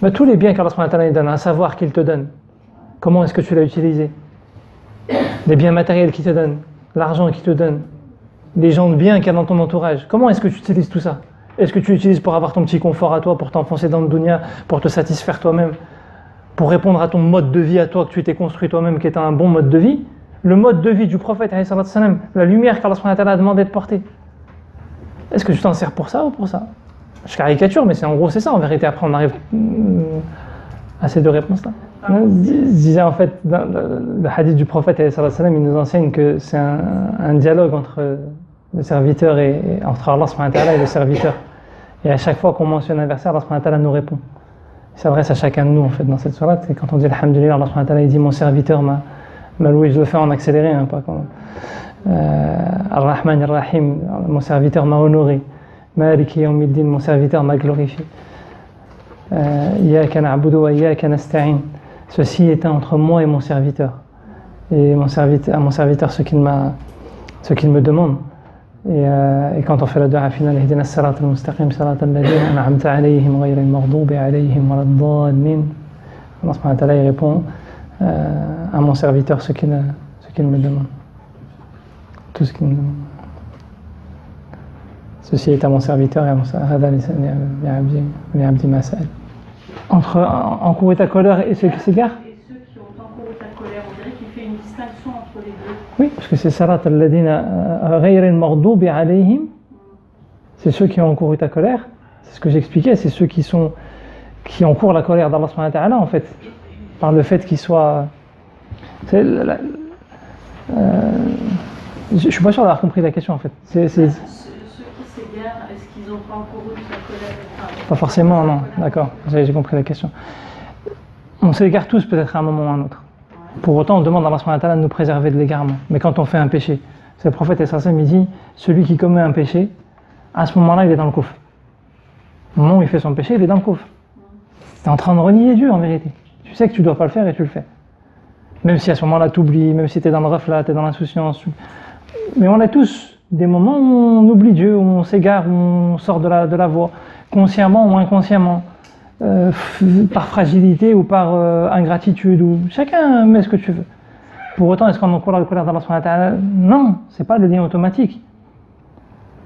Mais tous les biens qu'Allah subhanahu wa ta'ala donne, un savoir qu'il te donne, comment est-ce que tu l'as utilisé? Les biens matériels qu'il te donne, l'argent qu'il te donne, les gens de bien qu'il y a dans ton entourage, comment est-ce que tu utilises tout ça? Est-ce que tu l'utilises pour avoir ton petit confort à toi, pour t'enfoncer dans le dunya, pour te satisfaire toi-même, pour répondre à ton mode de vie à toi que tu t'es construit toi-même, qui est un bon mode de vie? Le mode de vie du prophète, la lumière qu'Allah subhanahu wa ta'ala a demandé de porter. Est-ce que tu t'en sers pour ça ou pour ça? Je caricature, mais en gros c'est ça en vérité. Après on arrive à ces deux réponses-là. Je disais en fait, dans le hadith du prophète, il nous enseigne que c'est un dialogue entre le serviteur entre Allah subhanahu wa ta'ala et le serviteur. Et à chaque fois qu'on mentionne un verset, Allah subhanahu wa ta'ala nous répond. Il s'adresse à chacun de nous en fait dans cette sourate. Et quand on dit Alhamdulillah, Allah subhanahu wa ta'ala il dit mon serviteur m'a loué, je le fais en accéléré, hein, pas comme Ar-Rahman Ar-Rahim, mon serviteur m'a honoré. Maliki Yawmiddin, mon serviteur m'a glorifié. Iyyaka na'budu wa iyyaka nasta'in. Ceci est entre moi et mon serviteur. Et mon serviteur ce qu'il me demande. Et quand on fait la dua finale, Ihdina as-sirata al-mustaqim, sirata alladhina an'amta alayhim ghayri al-maghdubi alayhim wa lad-dallin. Allah subhanahu wa ta'ala il répond à mon serviteur ce qu'il me demande. Tout ce qu'il me demande. Ceci est à mon serviteur et à mon entre encouru ta colère et ceux qui s'égarent. Et ceux qui ont encouru ta colère, on dirait qu'il fait une distinction entre les deux. Oui, parce que c'est salat alladina ghayri al-maghdubi alayhim. C'est ceux qui ont encouru ta colère. C'est ce que j'expliquais, c'est ceux qui encourent la colère d'Allah subhanahu wa ta'ala en fait, par le fait qu'ils soient. Je suis pas sûr d'avoir compris la question en fait. Ceux qui s'égarent, est-ce qu'ils ont pas encouru ta colère? Pas forcément, non. D'accord, j'ai compris la question. On s'égare tous peut-être à un moment ou à un autre. Pour autant, on demande à Allah subhanahu wa ta'ala de nous préserver de l'égarement. Mais quand on fait un péché, c'est le prophète il dit, celui qui commet un péché, à ce moment-là, il est dans le koufr. Au moment où il fait son péché, il est dans le koufr. Tu es en train de renier Dieu en vérité. Tu sais que tu ne dois pas le faire et tu le fais. Même si à ce moment-là, tu oublies, même si tu es dans le reflat, tu es dans l'insouciance. Mais on a tous des moments où on oublie Dieu, où on s'égare, où on sort de la voie, consciemment ou inconsciemment, par fragilité ou par ingratitude, ou chacun met ce que tu veux. Pour autant, est-ce qu'on encourt la colère d'Allah subhanahu wa ta'ala? Non, c'est pas le lien automatique.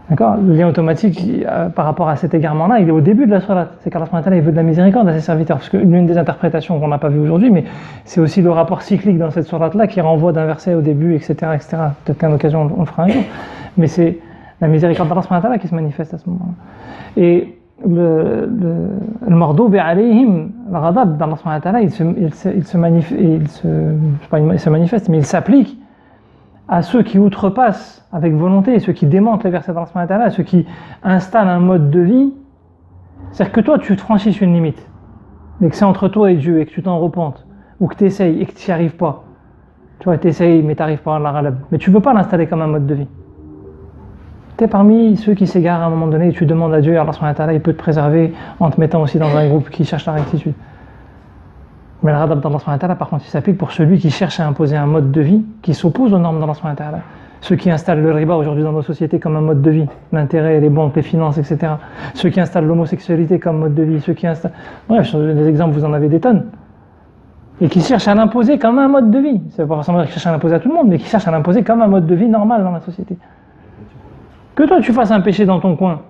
D'accord? Le lien automatique par rapport à cet égarement-là, il est au début de la salat. C'est qu'Allah subhanahu wa ta'ala il veut de la miséricorde à ses serviteurs. Parce que l'une des interprétations qu'on n'a pas vues aujourd'hui, mais c'est aussi le rapport cyclique dans cette salat-là qui renvoie d'un verset au début, etc. etc. Peut-être qu'à l'occasion on le fera un jour. Mais c'est la miséricorde d'Allah subhanahu wa ta'ala qui se manifeste à ce moment-là. Et le mardoubi alayhim, le ghadab d'Allah subhanahu wa ta'ala, il se manifeste, mais il s'applique à ceux qui outrepassent avec volonté, ceux qui démentent les versets d'Allah subhanahu wa ta'ala, ceux qui installent un mode de vie. C'est-à-dire que toi, tu te franchisses une limite, mais que c'est entre toi et Dieu, et que tu t'en repentes, ou que tu essayes et que tu n'y arrives pas. Tu vois, tu essayes, mais tu n'arrives pas à la ghalab. Mais tu ne peux pas l'installer comme un mode de vie. Tu es parmi ceux qui s'égarent à un moment donné, et tu demandes à Dieu, Allah subhanahu wa ta'ala, il peut te préserver en te mettant aussi dans un groupe qui cherche la rectitude. Mais le ghadab d'Allah subhanahu wa ta'ala, par contre, il s'applique pour celui qui cherche à imposer un mode de vie qui s'oppose aux normes d'Allah subhanahu wa ta'ala. Ceux qui installent le riba aujourd'hui dans nos sociétés comme un mode de vie, l'intérêt, les banques, les finances, etc. Ceux qui installent l'homosexualité comme mode de vie, ceux qui installent... Bref, des exemples, vous en avez des tonnes. Et qui cherchent à l'imposer comme un mode de vie. C'est pas forcément dire qu'ils cherchent à l'imposer à tout le monde, mais qui cherchent à l'imposer comme un mode de vie normal dans la société. Que toi tu fasses un péché dans ton coin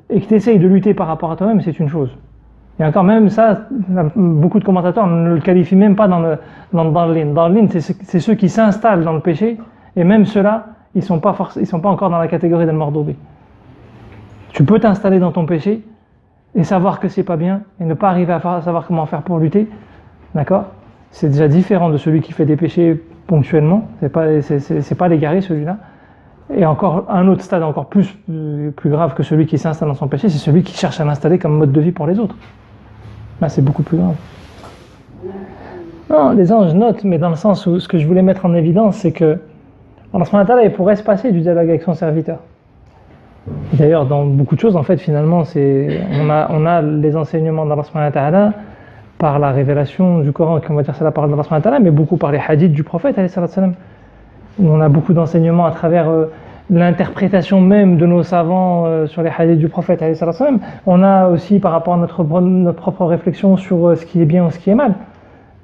et que tu essayes de lutter par rapport à toi-même, c'est une chose. Et encore même ça, beaucoup de commentateurs ne le qualifient même pas dans le dallin. Dallin, c'est ceux qui s'installent dans le péché, et même ceux-là, ils sont pas encore dans la catégorie d'al-mardoubi. Tu peux t'installer dans ton péché et savoir que c'est pas bien et ne pas arriver à savoir comment faire pour lutter, d'accord? C'est déjà différent de celui qui fait des péchés ponctuellement. C'est pas l'égaré celui-là. Et encore un autre stade encore plus grave que celui qui s'installe dans son péché, c'est celui qui cherche à l'installer comme mode de vie pour les autres. Là, c'est beaucoup plus grave. Non, les anges notent, mais dans le sens où ce que je voulais mettre en évidence, c'est que Allah subhanahu wa ta'ala, il pourrait se passer du dialogue avec son serviteur. Et d'ailleurs, dans beaucoup de choses, en fait, finalement, on a les enseignements d'Allah subhanahu wa ta'ala par la révélation du Coran, on va dire c'est la parole d'Allah subhanahu wa ta'ala, mais beaucoup par les hadiths du prophète, alayhi salatu wassalam. On a beaucoup d'enseignements à travers l'interprétation même de nos savants sur les hadiths du prophète, on a aussi par rapport à notre propre réflexion sur ce qui est bien ou ce qui est mal.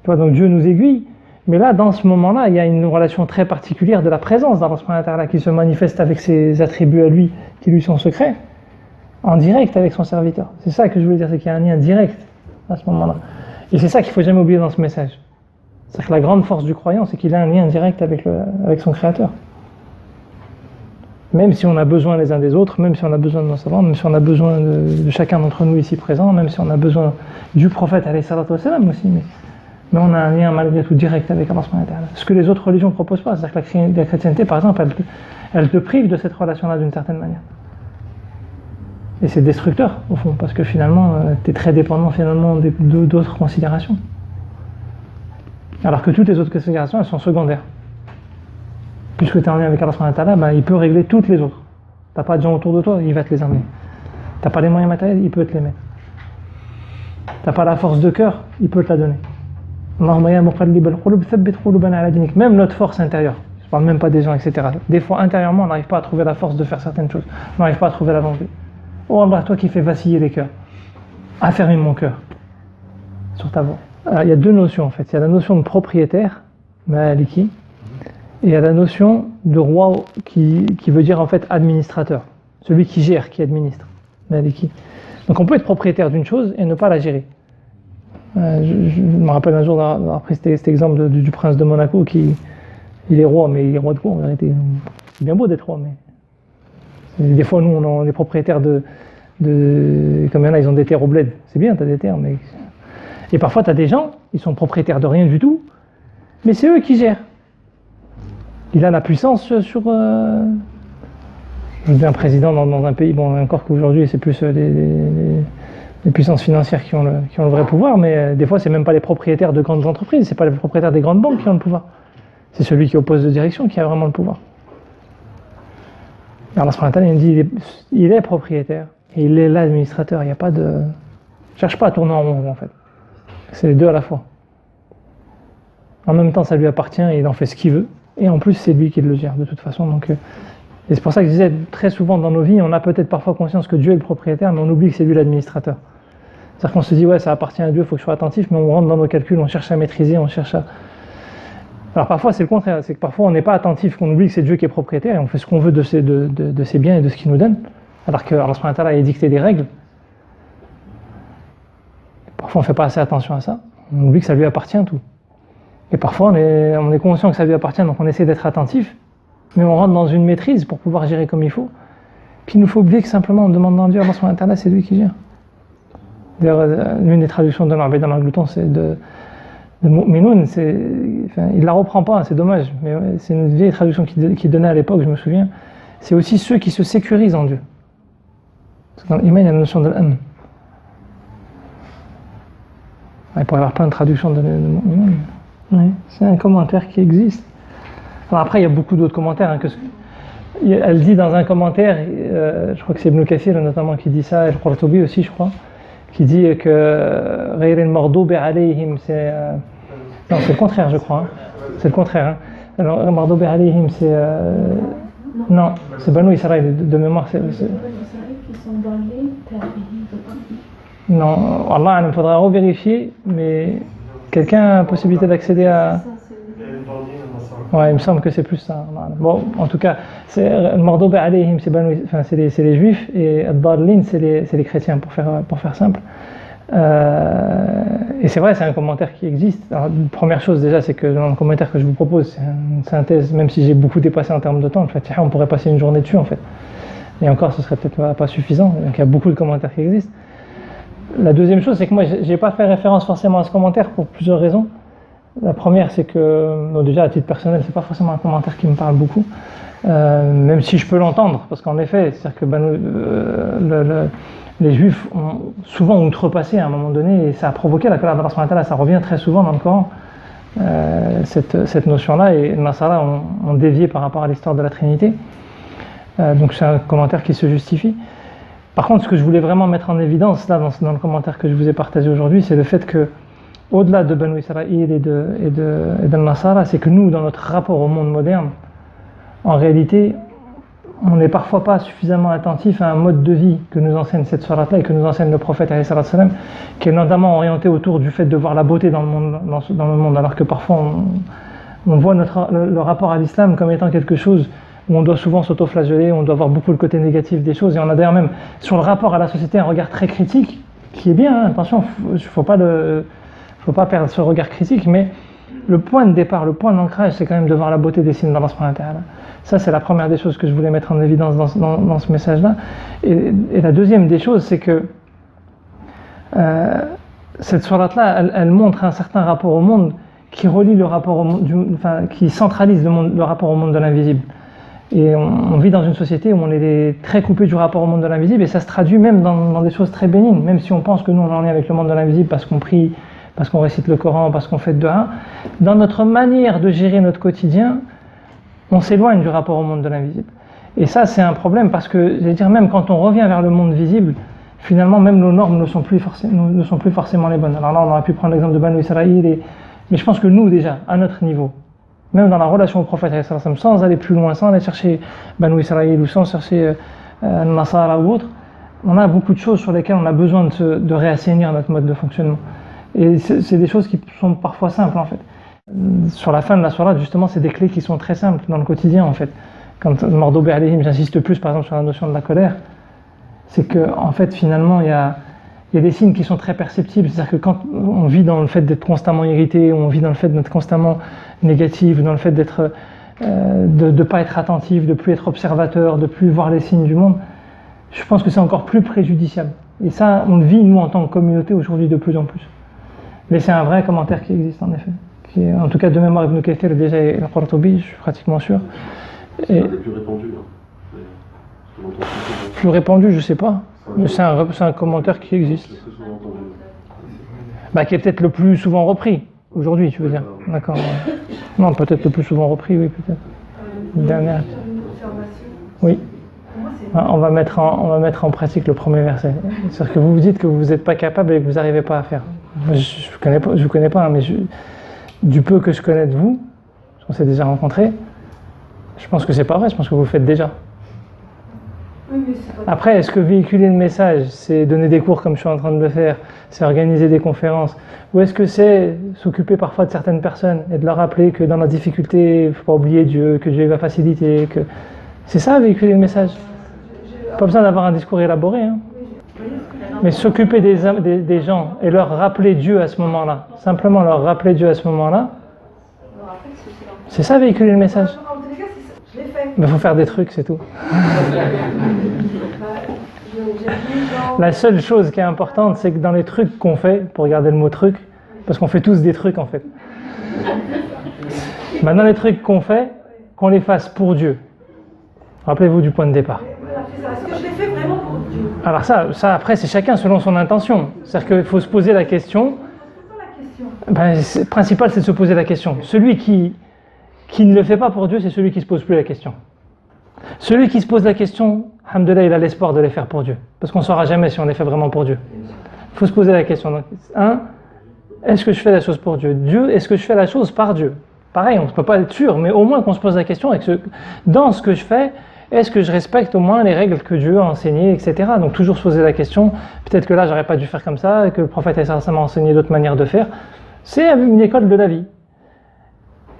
Tu vois, donc Dieu nous aiguille. Mais là, dans ce moment-là, il y a une relation très particulière de la présence d'Allah subhanahu wa ta'ala qui se manifeste avec ses attributs à lui, qui lui sont secrets, en direct avec son serviteur. C'est ça que je voulais dire, c'est qu'il y a un lien direct à ce moment-là. Et c'est ça qu'il ne faut jamais oublier dans ce message. C'est-à-dire que la grande force du croyant, c'est qu'il a un lien direct avec son Créateur. Même si on a besoin les uns des autres, même si on a besoin de nos savants, même si on a besoin de chacun d'entre nous ici présents, même si on a besoin du prophète alayhi salatu wassalam aussi, mais on a un lien malgré tout direct avec Allah subhanahu wa ta'ala. Ce que les autres religions ne proposent pas, c'est-à-dire que la chrétienté, par exemple, elle te prive de cette relation-là d'une certaine manière. Et c'est destructeur, au fond, parce que finalement, tu es très dépendant finalement d'autres considérations. Alors que toutes les autres considérations, elles sont secondaires. Puisque tu es en lien avec Allah subhanahu wa ta'ala, il peut régler toutes les autres. Tu n'as pas de gens autour de toi, il va te les amener. Tu n'as pas les moyens matériels, il peut te les mettre. Tu n'as pas la force de cœur, il peut te la donner. Même notre force intérieure, je ne parle même pas des gens, etc. Des fois, intérieurement, on n'arrive pas à trouver la force de faire certaines choses. On n'arrive pas à trouver la volonté. Oh Allah, toi qui fais vaciller les cœurs, affermis mon cœur sur ta voie. Il y a deux notions en fait. Il y a la notion de propriétaire, maliki, et il y a la notion de roi qui veut dire en fait administrateur, celui qui gère, qui administre, maliki. Donc on peut être propriétaire d'une chose et ne pas la gérer. Je me rappelle un jour d'avoir pris cet exemple du prince de Monaco qui il est roi, mais il est roi de quoi en vérité? C'est bien beau d'être roi, mais des fois nous on est propriétaires de comme il y en a, ils ont des terres au bled, c'est bien, t'as des terres, mais et parfois t'as des gens, ils sont propriétaires de rien du tout, mais c'est eux qui gèrent. Il a la puissance sur je dis un président dans un pays, bon encore qu'aujourd'hui c'est plus les puissances financières qui ont le vrai pouvoir, mais des fois c'est même pas les propriétaires de grandes entreprises, c'est pas les propriétaires des grandes banques qui ont le pouvoir, c'est celui qui est au poste de direction qui a vraiment le pouvoir. Alors Allah subhanahu wa ta'ala, il dit il est propriétaire et il est l'administrateur, il n'y a pas de... cherche pas à tourner en rond en fait, c'est les deux à la fois. En même temps ça lui appartient et il en fait ce qu'il veut, et en plus c'est lui qui le gère de toute façon, donc et c'est pour ça que je disais, très souvent dans nos vies, on a peut-être parfois conscience que Dieu est le propriétaire, mais on oublie que c'est lui l'administrateur. C'est-à-dire qu'on se dit, ouais, ça appartient à Dieu, il faut que je sois attentif, mais on rentre dans nos calculs, on cherche à maîtriser, on cherche à... Alors parfois, c'est le contraire, c'est que parfois on n'est pas attentif, qu'on oublie que c'est Dieu qui est propriétaire, et on fait ce qu'on veut de ses biens et de ce qu'il nous donne, alors que Allah subhanahu wa ta'ala a édicté des règles. Parfois, on ne fait pas assez attention à ça, on oublie que ça lui appartient tout. Et parfois, on est conscient que ça lui appartient, donc on essaie d'être attentif, mais on rentre dans une maîtrise pour pouvoir gérer comme il faut. Puis il nous faut oublier que simplement en demandant à Dieu, Allah subhanahu wa ta'ala, c'est lui qui gère. D'ailleurs, l'une des traductions de l'Arabie dans l'Angleton, c'est de Mu'minoun, il la reprend pas, c'est dommage, mais c'est une vieille traduction qu'il donnait à l'époque, je me souviens. C'est aussi ceux qui se sécurisent en Dieu. Parce que dans l'Iman, il y a la notion de l'Amn. Il pourrait y avoir plein de traductions de Mu'minoun. Oui, c'est un commentaire qui existe. Alors après, il y a beaucoup d'autres commentaires. Elle dit dans un commentaire, je crois que c'est Ibn Kathir notamment qui dit ça, et Al-Qurtubi aussi, je crois, qui dit que غير المغضوب عليهم, non, c'est le contraire, je crois. Hein. C'est le contraire. Hein. Alors, المغضوب عليهم, c'est non, c'est Banu Israël de mémoire. C'est... Banu Israël qui sont dans les non, Allah, il faudra revérifier, mais quelqu'un a la possibilité d'accéder à... Ouais, il me semble que c'est plus ça. Bon, en tout cas, le Mardoub alayhim, c'est les juifs, et Ad-Dallin, c'est les chrétiens, pour faire simple. Et c'est vrai, c'est un commentaire qui existe. Alors, première chose déjà, c'est que dans le commentaire que je vous propose, c'est une synthèse, même si j'ai beaucoup dépassé en termes de temps, le Fatiha, on pourrait passer une journée dessus en fait. Et encore, ce serait peut-être pas suffisant, donc il y a beaucoup de commentaires qui existent. La deuxième chose, c'est que moi, j'ai pas fait référence forcément à ce commentaire pour plusieurs raisons. La première, c'est que, bon, déjà à titre personnel, c'est pas forcément un commentaire qui me parle beaucoup, même si je peux l'entendre, parce qu'en effet, c'est-à-dire que les Juifs ont souvent outrepassé à un moment donné, et ça a provoqué la colère d'Allah subhanahu wa ta'ala. Ça revient très souvent dans le Coran, cette notion-là, et les Nasara ont dévié par rapport à l'histoire de la Trinité. Donc c'est un commentaire qui se justifie. Par contre, ce que je voulais vraiment mettre en évidence là dans le commentaire que je vous ai partagé aujourd'hui, c'est le fait que au-delà de Banu Israël et de Nasara, c'est que nous, dans notre rapport au monde moderne, en réalité, on n'est parfois pas suffisamment attentif à un mode de vie que nous enseigne cette sourate-là et que nous enseigne le prophète, qui est notamment orienté autour du fait de voir la beauté dans le monde, alors que parfois on voit le rapport à l'islam comme étant quelque chose où on doit souvent s'auto-flageller, on doit voir beaucoup le côté négatif des choses, et on a d'ailleurs même sur le rapport à la société un regard très critique, qui est bien, hein, attention, il ne faut pas perdre ce regard critique, mais le point de départ, le point d'ancrage, c'est quand même de voir la beauté des signes d'Allah subhanahu wa ta'ala. Ça, c'est la première des choses que je voulais mettre en évidence dans ce message-là. Et la deuxième des choses, c'est que cette sourate-là, elle montre un certain rapport au monde qui relie le rapport au monde, qui centralise le rapport au monde de l'invisible. Et on vit dans une société où on est très coupé du rapport au monde de l'invisible, et ça se traduit même dans des choses très bénignes, même si on pense que nous on en est avec le monde de l'invisible parce qu'on prie, parce qu'on récite le Coran, parce qu'on fait dua. Dans notre manière de gérer notre quotidien, on s'éloigne du rapport au monde de l'invisible. Et ça, c'est un problème parce que, je vais dire, même quand on revient vers le monde visible, finalement, même nos normes ne sont plus forcément les bonnes. Alors là, on aurait pu prendre l'exemple de Banu Israël, mais je pense que nous, déjà, à notre niveau, même dans la relation au prophète, sans aller plus loin, sans aller chercher Banu Israël ou sans chercher Nasara ou autre, on a beaucoup de choses sur lesquelles on a besoin de réassainir notre mode de fonctionnement. Et c'est des choses qui sont parfois simples, en fait. Sur la fin de la sourate, justement, c'est des clés qui sont très simples dans le quotidien, en fait. Quand Mordobe alayhim, j'insiste plus, par exemple, sur la notion de la colère, c'est que, en fait, finalement, il y a des signes qui sont très perceptibles. C'est-à-dire que quand on vit dans le fait d'être constamment irrité, on vit dans le fait d'être constamment négatif, dans le fait de ne pas être attentif, de ne plus être observateur, de ne plus voir les signes du monde, je pense que c'est encore plus préjudiciable. Et ça, on le vit, nous, en tant que communauté, aujourd'hui, de plus en plus. Mais c'est un vrai commentaire qui existe, en effet. Qui est, en tout cas, de mémoire, Ibn Kathir, déjà, et le Qurtubi, je suis pratiquement sûr. C'est un des plus répandus. Hein. Plus répandu, je ne sais pas. Mais c'est un commentaire qui existe. Qui est peut-être le plus souvent repris, aujourd'hui, tu veux dire. D'accord. Ouais. Non, peut-être le plus souvent repris, oui, peut-être. Dernière. Oui. On va mettre en pratique le premier verset. C'est-à-dire que vous vous dites que vous n'êtes pas capable et que vous n'arrivez pas à faire. Je ne vous connais pas, mais du peu que je connais de vous, parce qu'on s'est déjà rencontrés, je pense que c'est pas vrai, je pense que vous le faites déjà. Après, est-ce que véhiculer le message, c'est donner des cours comme je suis en train de le faire, c'est organiser des conférences, ou est-ce que c'est s'occuper parfois de certaines personnes et de leur rappeler que dans la difficulté, il ne faut pas oublier Dieu, que Dieu va faciliter, que... C'est ça, véhiculer le message. Pas besoin d'avoir un discours élaboré, hein. Mais s'occuper des gens et leur rappeler Dieu à ce moment-là, simplement leur rappeler Dieu à ce moment-là, c'est ça, véhiculer le message. Mais il faut faire des trucs, c'est tout. La seule chose qui est importante, c'est que dans les trucs qu'on fait, pour regarder le mot truc, parce qu'on fait tous des trucs en fait, dans les trucs qu'on fait, qu'on les fasse pour Dieu. Rappelez-vous du point de départ. Est-ce que je l'ai fait vraiment pour Dieu ? Alors ça après, c'est chacun selon son intention. C'est-à-dire qu'il faut se poser la question. Le principal, c'est de se poser la question. Celui qui ne le fait pas pour Dieu, c'est celui qui ne se pose plus la question. Celui qui se pose la question, alhamdoulilah, il a l'espoir de les faire pour Dieu. Parce qu'on ne saura jamais si on les fait vraiment pour Dieu. Il faut se poser la question. Donc, est-ce que je fais la chose pour Dieu ? Est-ce que je fais la chose par Dieu ? Pareil, on ne peut pas être sûr, mais au moins qu'on se pose la question, dans ce que je fais, est-ce que je respecte au moins les règles que Dieu a enseignées, etc. Donc toujours se poser la question, peut-être que là, j'aurais pas dû faire comme ça, et que le prophète m'a enseigné d'autres manières de faire. C'est une école de la vie.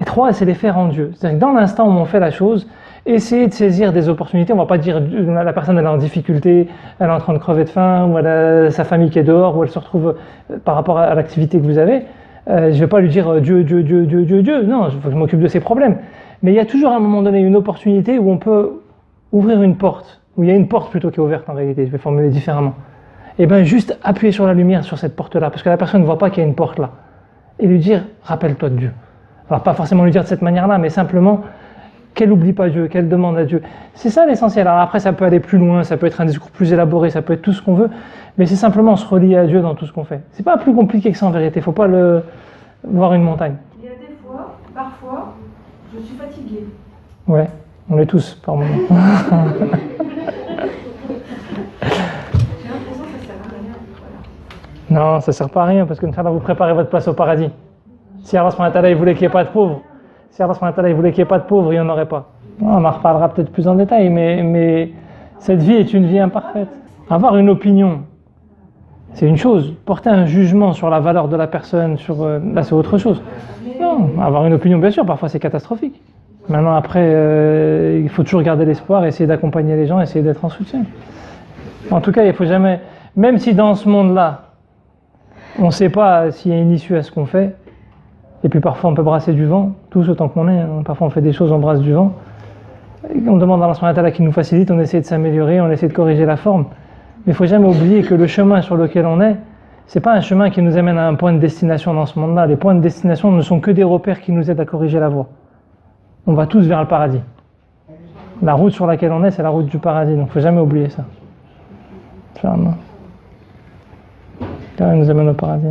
Et 3, c'est les faire en Dieu. C'est-à-dire que dans l'instant où on fait la chose, essayer de saisir des opportunités. On ne va pas dire la personne elle est en difficulté, elle est en train de crever de faim, ou elle a sa famille qui est dehors, ou elle se retrouve par rapport à l'activité que vous avez. Je ne vais pas lui dire Dieu. Non, il faut que je m'occupe de ses problèmes. Mais il y a toujours à un moment donné une opportunité où on peut ouvrir une porte, où il y a une porte plutôt qui est ouverte en réalité, je vais formuler différemment. Et bien juste appuyer sur la lumière sur cette porte-là, parce que la personne ne voit pas qu'il y a une porte là. Et lui dire, rappelle-toi de Dieu. Alors pas forcément lui dire de cette manière-là, mais simplement qu'elle n'oublie pas Dieu, qu'elle demande à Dieu. C'est ça l'essentiel. Alors après ça peut aller plus loin, ça peut être un discours plus élaboré, ça peut être tout ce qu'on veut, mais c'est simplement se relier à Dieu dans tout ce qu'on fait. C'est pas plus compliqué que ça en vérité, il ne faut pas voir une montagne. Il y a des fois, parfois, je suis fatiguée. Ouais, on est tous par moments. J'ai l'impression que ça sert à rien. Non, ça ne sert pas à rien parce que Inch'Allah, vous préparez votre place au paradis. Si Allah subhanahu wa ta'ala, il voulait qu'il n'y ait pas de pauvres, il n'y en aurait pas. On en reparlera peut-être plus en détail, mais cette vie est une vie imparfaite. Avoir une opinion, c'est une chose. Porter un jugement sur la valeur de la personne, là c'est autre chose. Non, avoir une opinion, bien sûr, parfois c'est catastrophique. Maintenant, après, il faut toujours garder l'espoir, essayer d'accompagner les gens, essayer d'être en soutien. En tout cas, il faut jamais, même si dans ce monde-là, on ne sait pas s'il y a une issue à ce qu'on fait, et puis parfois on peut brasser du vent, tous autant qu'on est, hein. Parfois on fait des choses, on brasse du vent. On demande à Allah subhanahu wa ta'ala qui nous facilite, on essaie de s'améliorer, on essaie de corriger la forme. Mais il ne faut jamais oublier que le chemin sur lequel on est, c'est pas un chemin qui nous amène à un point de destination dans ce monde-là. Les points de destination ne sont que des repères qui nous aident à corriger la voie. On va tous vers le paradis. La route sur laquelle on est, c'est la route du paradis, donc il ne faut jamais oublier ça. Inch'Allah. Car elle nous amène au paradis.